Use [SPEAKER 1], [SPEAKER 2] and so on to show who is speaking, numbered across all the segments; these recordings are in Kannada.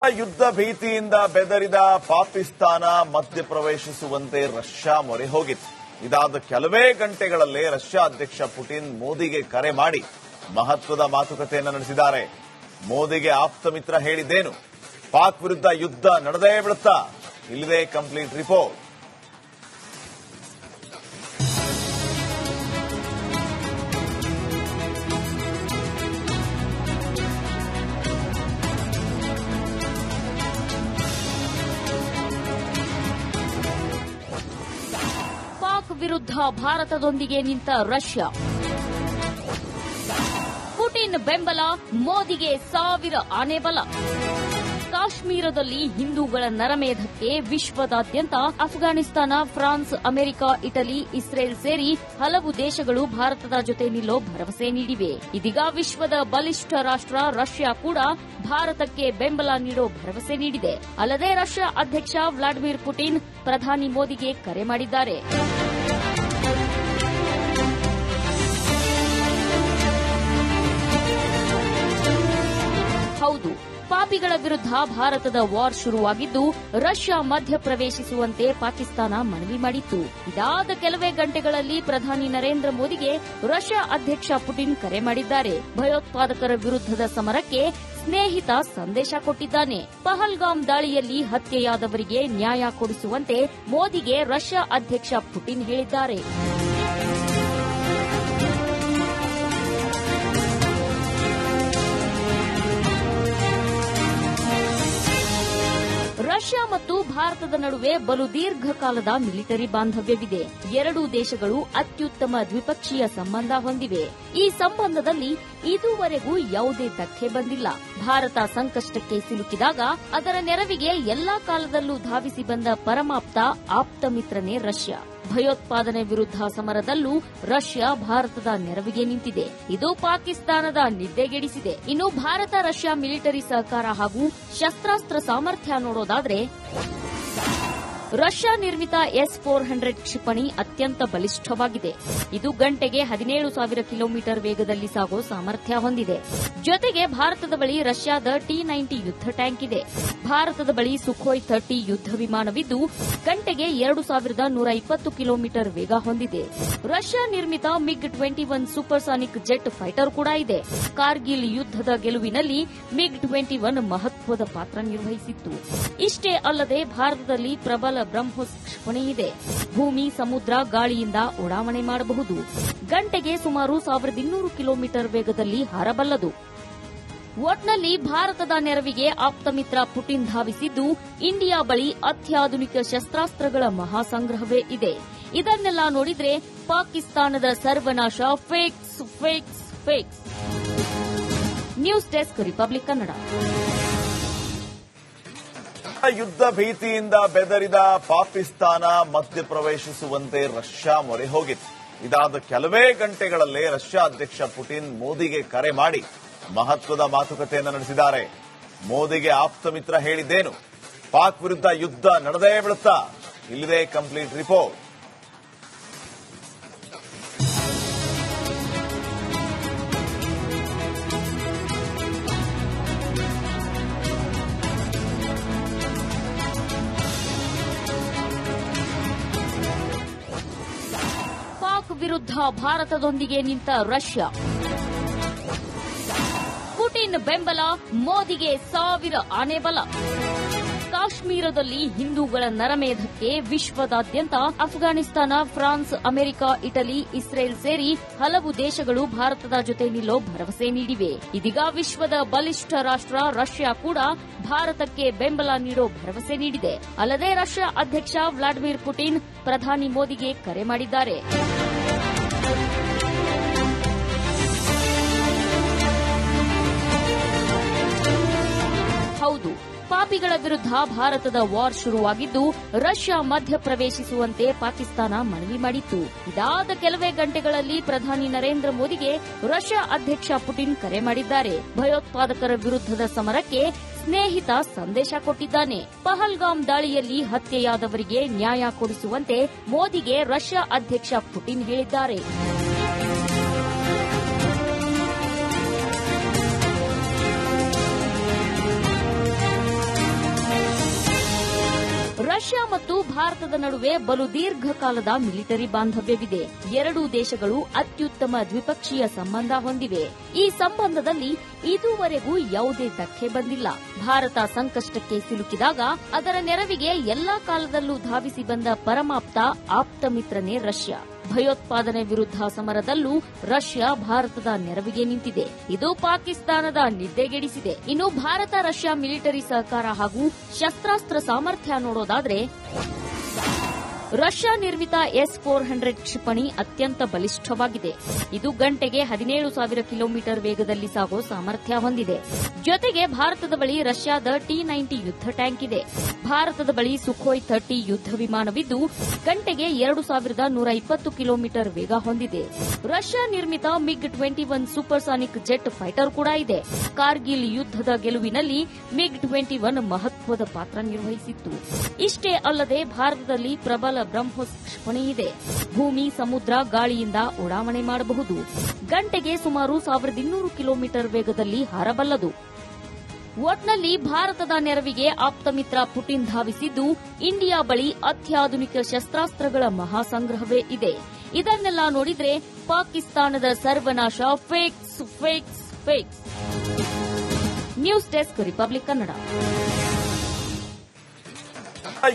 [SPEAKER 1] ಯುದ್ಧ ಭೀತಿಯಿಂದ ಬೆದರಿದ ಪಾಕಿಸ್ತಾನ ಮಧ್ಯಪ್ರವೇಶಿಸುವಂತೆ ರಷ್ಯಾ ಮೊರೆ ಹೋಗಿತ್ತು. ಇದಾದ ಕೆಲವೇ ಗಂಟೆಗಳಲ್ಲೇ ರಷ್ಯಾ ಅಧ್ಯಕ್ಷ ಪುಟಿನ್ ಮೋದಿಗೆ ಕರೆ ಮಾಡಿ ಮಹತ್ವದ ಮಾತುಕತೆಯನ್ನು ನಡೆಸಿದ್ದಾರೆ. ಮೋದಿಗೆ ಆಪ್ತ ಮಿತ್ರ ಹೇಳಿದ್ದೇನು, ಪಾಕ್ ವಿರುದ್ಧ ಯುದ್ಧ ನಡೆದೇ ಬಿಡುತ್ತಾ? ಇಲ್ಲಿದೆ ಕಂಪ್ಲೀಟ್ ರಿಪೋರ್ಟ್.
[SPEAKER 2] ವಿರುದ್ಧ ಭಾರತದೊಂದಿಗೆ ನಿಂತ ರಷ್ಯಾ, ಪುಟಿನ್ ಬೆಂಬಲ, ಮೋದಿಗೆ 1000 ಆನೆ ಬಲ. ಕಾಶ್ಮೀರದಲ್ಲಿ ಹಿಂದೂಗಳ ನರಮೇಧಕ್ಕೆ ವಿಶ್ವದಾದ್ಯಂತ Afghanistan, France, America, Italy, Israel ಸೇರಿ ಹಲವು ದೇಶಗಳು ಭಾರತದ ಜೊತೆ ನಿಲ್ಲೋ ಭರವಸೆ ನೀಡಿವೆ. ಇದೀಗ ವಿಶ್ವದ ಬಲಿಷ್ಠ ರಾಷ್ಟ್ರ ರಷ್ಯಾ ಕೂಡ ಭಾರತಕ್ಕೆ ಬೆಂಬಲ ನೀಡೋ ಭರವಸೆ ನೀಡಿದೆ. ಅಲ್ಲದೆ ರಷ್ಯಾ ಅಧ್ಯಕ್ಷ ವ್ಲಾಡಿಮಿರ್ ಪುಟಿನ್ ಪ್ರಧಾನಿ ಮೋದಿಗೆ ಕರೆ ಮಾಡಿದ್ದಾರೆ. ಹೌದು, ಪಾಪಿಗಳ ವಿರುದ್ಧ ಭಾರತದ ವಾರ್ ಶುರುವಾಗಿದ್ದು ರಷ್ಯಾ ಮಧ್ಯಪ್ರವೇಶಿಸುವಂತೆ ಪಾಕಿಸ್ತಾನ ಮನವಿ ಮಾಡಿತ್ತು. ಇದಾದ ಕೆಲವೇ ಗಂಟೆಗಳಲ್ಲಿ ಪ್ರಧಾನಿ ನರೇಂದ್ರ ಮೋದಿಗೆ ರಷ್ಯಾ ಅಧ್ಯಕ್ಷ ಪುಟಿನ್ ಕರೆ ಮಾಡಿದ್ದಾರೆ. ಭಯೋತ್ಪಾದಕರ ವಿರುದ್ಧದ ಸಮರಕ್ಕೆ ಸ್ನೇಹಿತ ಸಂದೇಶ ಕೊಟ್ಟಿದ್ದಾನೆ. ಪಹಲ್ಗಾಮ್ ದಾಳಿಯಲ್ಲಿ ಹತ್ಯೆಯಾದವರಿಗೆ ನ್ಯಾಯ ಕೊಡಿಸುವಂತೆ ಮೋದಿಗೆ ರಷ್ಯಾ ಅಧ್ಯಕ್ಷ ಪುಟಿನ್ ಹೇಳಿದ್ದಾರೆ. ರಷ್ಯಾ ಮತ್ತು ಭಾರತದ ನಡುವೆ ಬಲು ದೀರ್ಘಕಾಲದ ಮಿಲಿಟರಿ ಬಾಂಧವ್ಯವಿದೆ. ಎರಡೂ ದೇಶಗಳು ಅತ್ಯುತ್ತಮ ದ್ವಿಪಕ್ಷೀಯ ಸಂಬಂಧ ಹೊಂದಿವೆ. ಈ ಸಂಬಂಧದಲ್ಲಿ ಇದುವರೆಗೂ ಯಾವುದೇ ಧಕ್ಕೆ ಬಂದಿಲ್ಲ. ಭಾರತ ಸಂಕಷ್ಟಕ್ಕೆ ಸಿಲುಕಿದಾಗ ಅದರ ನೆರವಿಗೆ ಎಲ್ಲಾ ಕಾಲದಲ್ಲೂ ಧಾವಿಸಿ ಬಂದ ಪರಮಾಪ್ತ ಆಪ್ತ ಮಿತ್ರನೇ ರಷ್ಯಾ. ಭಯೋತ್ಪಾದನೆ ವಿರುದ್ಧ ಸಮರದಲ್ಲೂ ರಷ್ಯಾ ಭಾರತದ ನೆರವಿಗೆ ನಿಂತಿದೆ. ಇದು ಪಾಕಿಸ್ತಾನದ ನಿದ್ದೆಗೆಡಿಸಿದೆ. ಇನ್ನು ಭಾರತ ರಷ್ಯಾ ಮಿಲಿಟರಿ ಸಹಕಾರ ಹಾಗೂ ಶಸ್ತ್ರಾಸ್ತ್ರ ಸಾಮರ್ಥ್ಯ ನೋಡೋದಾದ್ರೆ, ರಷ್ಯಾ ನಿರ್ಮಿತ S-400 ಕ್ಷಿಪಣಿ ಅತ್ಯಂತ ಬಲಿಷ್ಠವಾಗಿದೆ. ಇದು ಗಂಟೆಗೆ 17,000 ಕಿಲೋಮೀಟರ್ ವೇಗದಲ್ಲಿ ಸಾಗೋ ಸಾಮರ್ಥ್ಯ ಹೊಂದಿದೆ. ಜೊತೆಗೆ ಭಾರತದ ಬಳಿ ರಷ್ಯಾದ T-90 ಯುದ್ಧ ಟ್ಯಾಂಕ್ ಇದೆ. ಭಾರತದ ಬಳಿ ಸುಖೋಯ್ 30 ಯುದ್ಧ ವಿಮಾನವಿದ್ದು ಗಂಟೆಗೆ 2,120 ಕಿಲೋಮೀಟರ್ ವೇಗ ಹೊಂದಿದೆ. ರಷ್ಯಾ ನಿರ್ಮಿತ MiG-21 ಸೂಪರ್ಸಾನಿಕ್ ಜೆಟ್ ಫೈಟರ್ ಕೂಡ ಇದೆ. ಕಾರ್ಗಿಲ್ ಯುದ್ದದ ಗೆಲುವಿನಲ್ಲಿ MiG-21 ಮಹತ್ವದ ಪಾತ್ರ ನಿರ್ವಹಿಸಿತ್ತು. ಇಷ್ಟೇ ಅಲ್ಲದೆ ಭಾರತದಲ್ಲಿ ಪ್ರಬಲ ಬ್ರಹ್ಮೋಸ್ ಕ್ಷಿಪಣಿ ಇದೆ. ಭೂಮಿ, ಸಮುದ್ರ, ಗಾಳಿಯಿಂದ ಉಡಾವಣೆ ಮಾಡಬಹುದು. ಗಂಟೆಗೆ ಸುಮಾರು 1,200 ಕಿಲೋಮೀಟರ್ ವೇಗದಲ್ಲಿ ಹಾರಬಲ್ಲದು. ಒಟ್ನಲ್ಲಿ ಭಾರತದ ನೆರವಿಗೆ ಆಪ್ತಮಿತ್ರ ಪುಟಿನ್ ಧಾವಿಸಿದ್ದು ಇಂಡಿಯಾ ಬಳಿ ಅತ್ಯಾಧುನಿಕ ಶಸ್ತ್ರಾಸ್ತ್ರಗಳ ಮಹಾಸಂಗ್ರಹವೇ ಇದೆ. ಇದನ್ನೆಲ್ಲ ನೋಡಿದ್ರೆ ಪಾಕಿಸ್ತಾನದ ಸರ್ವನಾಶ fakes fakes fakes. News desk, Republic Kannada.
[SPEAKER 1] ಯುದ್ಧ ಭೀತಿಯಿಂದ ಬೆದರಿದ ಪಾಕಿಸ್ತಾನ ಮಧ್ಯಪ್ರವೇಶಿಸುವಂತೆ ರಷ್ಯಾ ಮೊರೆ ಹೋಗಿತ್ತು. ಇದಾದ ಕೆಲವೇ ಗಂಟೆಗಳಲ್ಲೇ ರಷ್ಯಾ ಅಧ್ಯಕ್ಷ ಪುಟಿನ್ ಮೋದಿಗೆ ಕರೆ ಮಾಡಿ ಮಹತ್ವದ ಮಾತುಕತೆಯನ್ನು ನಡೆಸಿದ್ದಾರೆ. ಮೋದಿಗೆ ಆಪ್ತ ಮಿತ್ರ ಹೇಳಿದ್ದೇನು, ಪಾಕ್ ವಿರುದ್ಧ ಯುದ್ಧ ನಡೆದೇ ಬಿಡುತ್ತಾ? ಇಲ್ಲಿದೆ ಕಂಪ್ಲೀಟ್ ರಿಪೋರ್ಟ್.
[SPEAKER 2] ವಿರುದ್ಧ ಭಾರತದೊಂದಿಗೆ ನಿಂತ ರಷ್ಯಾ, ಪುಟಿನ್ ಬೆಂಬಲ, ಮೋದಿಗೆ 1000 ಆನೆ ಬಲ. ಕಾಶ್ಮೀರದಲ್ಲಿ ಹಿಂದೂಗಳ ನರಮೇಧಕ್ಕೆ ವಿಶ್ವದಾದ್ಯಂತ Afghanistan, France, America, Italy, Israel ಸೇರಿ ಹಲವು ದೇಶಗಳು ಭಾರತದ ಜೊತೆ ನಿಲ್ಲೋ ಭರವಸೆ ನೀಡಿವೆ. ಇದೀಗ ವಿಶ್ವದ ಬಲಿಷ್ಠ ರಾಷ್ಟ್ರ ರಷ್ಯಾ ಕೂಡ ಭಾರತಕ್ಕೆ ಬೆಂಬಲ ನೀಡೋ ಭರವಸೆ ನೀಡಿದೆ. ಅಲ್ಲದೆ ರಷ್ಯಾ ಅಧ್ಯಕ್ಷ ವ್ಲಾಡಿಮಿರ್ ಪುಟಿನ್ ಪ್ರಧಾನಿ ಮೋದಿಗೆ ಕರೆ ಮಾಡಿದ್ದಾರೆ. ಹೌದು, ಪಾಪಿಗಳ ವಿರುದ್ಧ ಭಾರತದ ವಾರ್ ಶುರುವಾಗಿದ್ದು ರಷ್ಯಾ ಮಧ್ಯಪ್ರವೇಶಿಸುವಂತೆ ಪಾಕಿಸ್ತಾನ ಮನವಿ ಮಾಡಿತ್ತು. ಇದಾದ ಕೆಲವೇ ಗಂಟೆಗಳಲ್ಲಿ ಪ್ರಧಾನಿ ನರೇಂದ್ರ ಮೋದಿಗೆ ರಷ್ಯಾ ಅಧ್ಯಕ್ಷ ಪುಟಿನ್ ಕರೆ ಮಾಡಿದ್ದಾರೆ. ಭಯೋತ್ಪಾದಕರ ವಿರುದ್ಧದ ಸಮರಕ್ಕೆ ಸ್ನೇಹಿತ ಸಂದೇಶ ಕೊಟ್ಟಿದ್ದಾನೆ. ಪಹಲ್ಗಾಮ್ ದಾಳಿಯಲ್ಲಿ ಹತ್ಯೆಯಾದವರಿಗೆ ನ್ಯಾಯ ಕೊಡಿಸುವಂತೆ ಮೋದಿಗೆ ರಷ್ಯಾ ಅಧ್ಯಕ್ಷ ಪುಟಿನ್ ಹೇಳಿದ್ದಾರೆ. ರಷ್ಯಾ ಮತ್ತು ಭಾರತದ ನಡುವೆ ಬಲು ದೀರ್ಘಕಾಲದ ಮಿಲಿಟರಿ ಬಾಂಧವ್ಯವಿದೆ. ಎರಡೂ ದೇಶಗಳು ಅತ್ಯುತ್ತಮ ದ್ವಿಪಕ್ಷೀಯ ಸಂಬಂಧ ಹೊಂದಿವೆ. ಈ ಸಂಬಂಧದಲ್ಲಿ ಇದುವರೆಗೂ ಯಾವುದೇ ಧಕ್ಕೆ ಬಂದಿಲ್ಲ. ಭಾರತ ಸಂಕಷ್ಟಕ್ಕೆ ಸಿಲುಕಿದಾಗ ಅದರ ನೆರವಿಗೆ ಎಲ್ಲಾ ಕಾಲದಲ್ಲೂ ಧಾವಿಸಿ ಬಂದ ಪರಮಾಪ್ತ ಆಪ್ತ ಮಿತ್ರನೇ ರಷ್ಯಾ. ಭಯೋತ್ಪಾದನೆ ವಿರುದ್ಧ ಸಮರದಲ್ಲೂ ರಷ್ಯಾ ಭಾರತದ ನೆರವಿಗೆ ನಿಂತಿದೆ. ಇದು ಪಾಕಿಸ್ತಾನದ ನಿದ್ದೆಗೆಡಿಸಿದೆ. ಇನ್ನು ಭಾರತ ರಷ್ಯಾ ಮಿಲಿಟರಿ ಸಹಕಾರ ಹಾಗೂ ಶಸ್ತ್ರಾಸ್ತ್ರ ಸಾಮರ್ಥ್ಯ ನೋಡೋದಾದ್ರೆ ರಷ್ಯಾ ನಿರ್ಮಿತ S-400 ಕ್ಷಿಪಣಿ ಅತ್ಯಂತ ಬಲಿಷ್ಠವಾಗಿದೆ. ಇದು ಗಂಟೆಗೆ 17,000 ಕಿಲೋಮೀಟರ್ ವೇಗದಲ್ಲಿ ಸಾಗೋ ಸಾಮರ್ಥ್ಯ ಹೊಂದಿದೆ. ಜೊತೆಗೆ ಭಾರತದ ಬಳಿ ರಷ್ಯಾದ T-90 ಯುದ್ಧ ಟ್ಯಾಂಕ್ ಇದೆ. ಭಾರತದ ಬಳಿ ಸುಖೋಯ್ 30 ಯುದ್ಧ ವಿಮಾನವಿದ್ದು ಗಂಟೆಗೆ 2,120 ಕಿಲೋಮೀಟರ್ ವೇಗ ಹೊಂದಿದೆ. ರಷ್ಯಾ ನಿರ್ಮಿತ MiG-21 ಸೂಪರ್ಸಾನಿಕ್ ಜೆಟ್ ಫೈಟರ್ ಕೂಡ ಇದೆ. ಕಾರ್ಗಿಲ್ ಯುದ್ದದ ಗೆಲುವಿನಲ್ಲಿ MiG-21 ಮಹತ್ವದ ಪಾತ್ರ ನಿರ್ವಹಿಸಿತ್ತು. ಇಷ್ಟೇ ಅಲ್ಲದೆ ಭಾರತದಲ್ಲಿ ಪ್ರಬಲ ಬ್ರಹ್ಮೋಸ್ ಕ್ಷಿಪಣಿ ಇದೆ. ಭೂಮಿ, ಸಮುದ್ರ, ಗಾಳಿಯಿಂದ ಉಡಾವಣೆ ಮಾಡಬಹುದು. ಗಂಟೆಗೆ ಸುಮಾರು 1,200 ಕಿಲೋಮೀಟರ್ ವೇಗದಲ್ಲಿ ಹಾರಬಲ್ಲದು. ಒಟ್ನಲ್ಲಿ ಭಾರತದ ನೆರವಿಗೆ ಆಪ್ತಮಿತ್ರ ಪುಟಿನ್ ಧಾವಿಸಿದ್ದು ಇಂಡಿಯಾ ಬಳಿ ಅತ್ಯಾಧುನಿಕ ಶಸ್ತ್ರಾಸ್ತ್ರಗಳ ಮಹಾಸಂಗ್ರಹವೇ ಇದೆ. ಇದನ್ನೆಲ್ಲ ನೋಡಿದ್ರೆ ಪಾಕಿಸ್ತಾನದ ಸರ್ವನಾಶ fakes fakes fakes. News desk, Republic Kannada.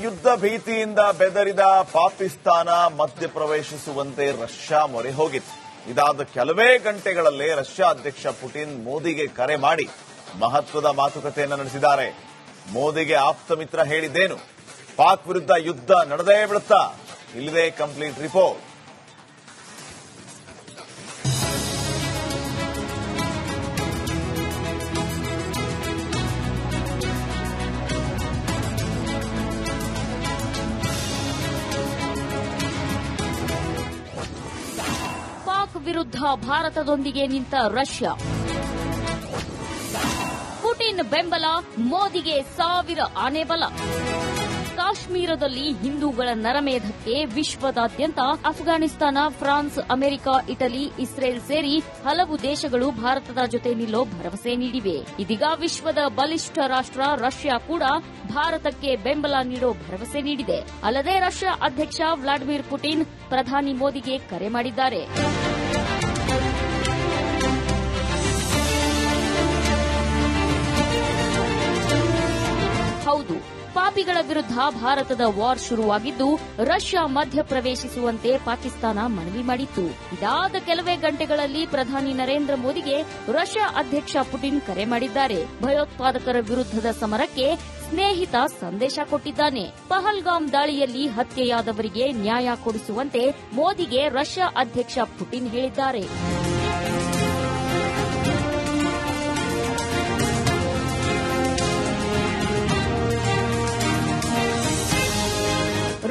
[SPEAKER 1] ಯುದ್ಧ ಭೀತಿಯಿಂದ ಬೆದರಿದ ಪಾಕಿಸ್ತಾನ ಮಧ್ಯಪ್ರವೇಶಿಸುವಂತೆ ರಷ್ಯಾ ಮೊರೆ ಹೋಗಿತ್ತು. ಇದಾದ ಕೆಲವೇ ಗಂಟೆಗಳಲ್ಲೇ ರಷ್ಯಾ ಅಧ್ಯಕ್ಷ ಪುಟಿನ್ ಮೋದಿಗೆ ಕರೆ ಮಾಡಿ ಮಹತ್ವದ ಮಾತುಕತೆಯನ್ನು ನಡೆಸಿದ್ದಾರೆ. ಮೋದಿಗೆ ಆಪ್ತ ಮಿತ್ರ ಹೇಳಿದ್ದೇನು? ಪಾಕ್ ವಿರುದ್ಧ ಯುದ್ಧ ನಡೆದೇ ಬಿಡುತ್ತಾ? ಇಲ್ಲಿದೆ ಕಂಪ್ಲೀಟ್ ರಿಪೋರ್ಟ್.
[SPEAKER 2] ವಿರುದ್ಧ ಭಾರತದೊಂದಿಗೆ ನಿಂತ ರಷ್ಯಾ. ಪುಟಿನ್ ಬೆಂಬಲ, ಮೋದಿಗೆ 1000 ಆನೆ ಬಲ. ಕಾಶ್ಮೀರದಲ್ಲಿ ಹಿಂದೂಗಳ ನರಮೇಧಕ್ಕೆ ವಿಶ್ವದಾದ್ಯಂತ Afghanistan, France, America, Italy, Israel ಸೇರಿ ಹಲವು ದೇಶಗಳು ಭಾರತದ ಜೊತೆ ನಿಲ್ಲೋ ಭರವಸೆ ನೀಡಿವೆ. ಇದೀಗ ವಿಶ್ವದ ಬಲಿಷ್ಠ ರಾಷ್ಟ್ರ ರಷ್ಯಾ ಕೂಡ ಭಾರತಕ್ಕೆ ಬೆಂಬಲ ನೀಡೋ ಭರವಸೆ ನೀಡಿದೆ. ಅಲ್ಲದೆ ರಷ್ಯಾ ಅಧ್ಯಕ್ಷ ವ್ಲಾಡಿಮಿರ್ ಪುಟಿನ್ ಪ್ರಧಾನಿ ಮೋದಿಗೆ ಕರೆ ಮಾಡಿದ್ದಾರೆ. ಹೌದು, ಪಾಪಿಗಳ ವಿರುದ್ಧ ಭಾರತದ ವಾರ್ ಶುರುವಾಗಿದ್ದು ರಷ್ಯಾ ಮಧ್ಯಪ್ರವೇಶಿಸುವಂತೆ ಪಾಕಿಸ್ತಾನ ಮನವಿ ಮಾಡಿತ್ತು. ಇದಾದ ಕೆಲವೇ ಗಂಟೆಗಳಲ್ಲಿ ಪ್ರಧಾನಿ ನರೇಂದ್ರ ಮೋದಿಗೆ ರಷ್ಯಾ ಅಧ್ಯಕ್ಷ ಪುಟಿನ್ ಕರೆ ಮಾಡಿದ್ದಾರೆ. ಭಯೋತ್ಪಾದಕರ ವಿರುದ್ಧದ ಸಮರಕ್ಕೆ ಸ್ನೇಹಿತ ಸಂದೇಶ ಕೊಟ್ಟಿದ್ದಾನೆ. ಪಹಲ್ಗಾಮ್ ದಾಳಿಯಲ್ಲಿ ಹತ್ಯೆಯಾದವರಿಗೆ ನ್ಯಾಯ ಕೊಡಿಸುವಂತೆ ಮೋದಿಗೆ ರಷ್ಯಾ ಅಧ್ಯಕ್ಷ ಪುಟಿನ್ ಹೇಳಿದ್ದಾರೆ.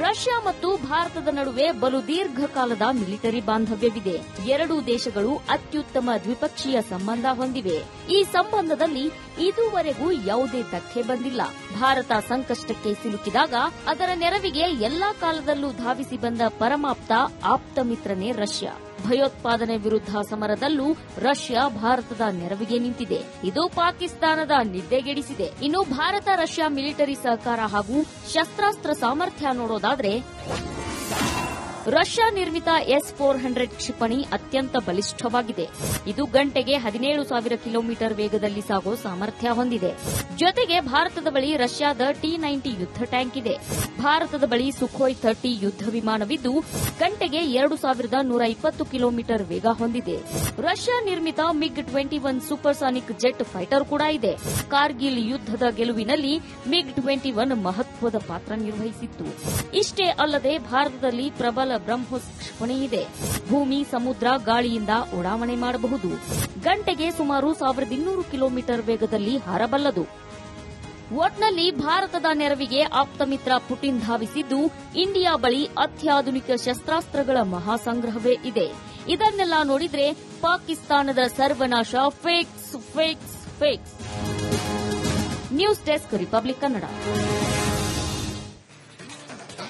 [SPEAKER 2] ರಷ್ಯಾ ಮತ್ತು ಭಾರತದ ನಡುವೆ ಬಲು ದೀರ್ಘಕಾಲದ ಮಿಲಿಟರಿ ಬಾಂಧವ್ಯವಿದೆ. ಎರಡೂ ದೇಶಗಳು ಅತ್ಯುತ್ತಮ ದ್ವಿಪಕ್ಷೀಯ ಸಂಬಂಧ ಹೊಂದಿವೆ. ಈ ಸಂಬಂಧದಲ್ಲಿ ಇದುವರೆಗೂ ಯಾವುದೇ ಧಕ್ಕೆ ಬಂದಿಲ್ಲ. ಭಾರತ ಸಂಕಷ್ಟಕ್ಕೆ ಸಿಲುಕಿದಾಗ ಅದರ ನೆರವಿಗೆ ಎಲ್ಲಾ ಕಾಲದಲ್ಲೂ ಧಾವಿಸಿ ಬಂದ ಪರಮಾಪ್ತ ಆಪ್ತ ಮಿತ್ರನೇ ರಷ್ಯಾ. ಭಯೋತ್ಪಾದನೆ ವಿರುದ್ಧ ಸಮರದಲ್ಲೂ ರಷ್ಯಾ ಭಾರತದ ನೆರವಿಗೆ ನಿಂತಿದೆ. ಇದು ಪಾಕಿಸ್ತಾನದ ನಿದ್ದೆಗೆಡಿಸಿದೆ. ಇನ್ನು ಭಾರತ ರಷ್ಯಾ ಮಿಲಿಟರಿ ಸಹಕಾರ ಹಾಗೂ ಶಸ್ತ್ರಾಸ್ತ್ರ ಸಾಮರ್ಥ್ಯ ನೋಡೋದಾದ್ರೆ ರಷ್ಯಾ ನಿರ್ಮಿತ S-400 ಕ್ಷಿಪಣಿ ಅತ್ಯಂತ ಬಲಿಷ್ಠವಾಗಿದೆ. ಇದು ಗಂಟೆಗೆ 17,000 ಕಿಲೋಮೀಟರ್ ವೇಗದಲ್ಲಿ ಸಾಗೋ ಸಾಮರ್ಥ್ಯ ಹೊಂದಿದೆ. ಜೊತೆಗೆ ಭಾರತದ ಬಳಿ ರಷ್ಯಾದ T-90 ಯುದ್ಧ ಟ್ಯಾಂಕ್ ಇದೆ. ಭಾರತದ ಬಳಿ ಸುಖೋಯ್ 30 ಯುದ್ಧ ವಿಮಾನವಿದ್ದು ಗಂಟೆಗೆ 2,120 ಕಿಲೋಮೀಟರ್ ವೇಗ ಹೊಂದಿದೆ. ರಷ್ಯಾ ನಿರ್ಮಿತ MiG-21 ಸೂಪರ್ಸಾನಿಕ್ ಜೆಟ್ ಫೈಟರ್ ಕೂಡ ಇದೆ. ಕಾರ್ಗಿಲ್ ಯುದ್ದದ ಗೆಲುವಿನಲ್ಲಿ MiG-21 ಮಹತ್ವದ ಪಾತ್ರ ನಿರ್ವಹಿಸಿತ್ತು. ಇಷ್ಟೇ ಅಲ್ಲದೆ ಭಾರತದಲ್ಲಿ ಪ್ರಬಲ ಬ್ರಹ್ಮೋಸ್ ಕ್ಷಿಪಣಿ ಇದೆ. ಭೂಮಿ, ಸಮುದ್ರ, ಗಾಳಿಯಿಂದ ಉಡಾವಣೆ ಮಾಡಬಹುದು. ಗಂಟೆಗೆ ಸುಮಾರು 1,200 ಕಿಲೋಮೀಟರ್ ವೇಗದಲ್ಲಿ ಹಾರಬಲ್ಲದು. ಒಟ್ನಲ್ಲಿ ಭಾರತದ ನೆರವಿಗೆ ಆಪ್ತಮಿತ್ರ ಪುಟಿನ್ ಧಾವಿಸಿದ್ದು ಇಂಡಿಯಾ ಬಳಿ ಅತ್ಯಾಧುನಿಕ ಶಸ್ತ್ರಾಸ್ತ್ರಗಳ ಮಹಾಸಂಗ್ರಹವೇ ಇದೆ. ಇದನ್ನೆಲ್ಲ ನೋಡಿದ್ರೆ ಪಾಕಿಸ್ತಾನದ ಸರ್ವನಾಶ fakes fakes fakes. News desk, Republic Kannada.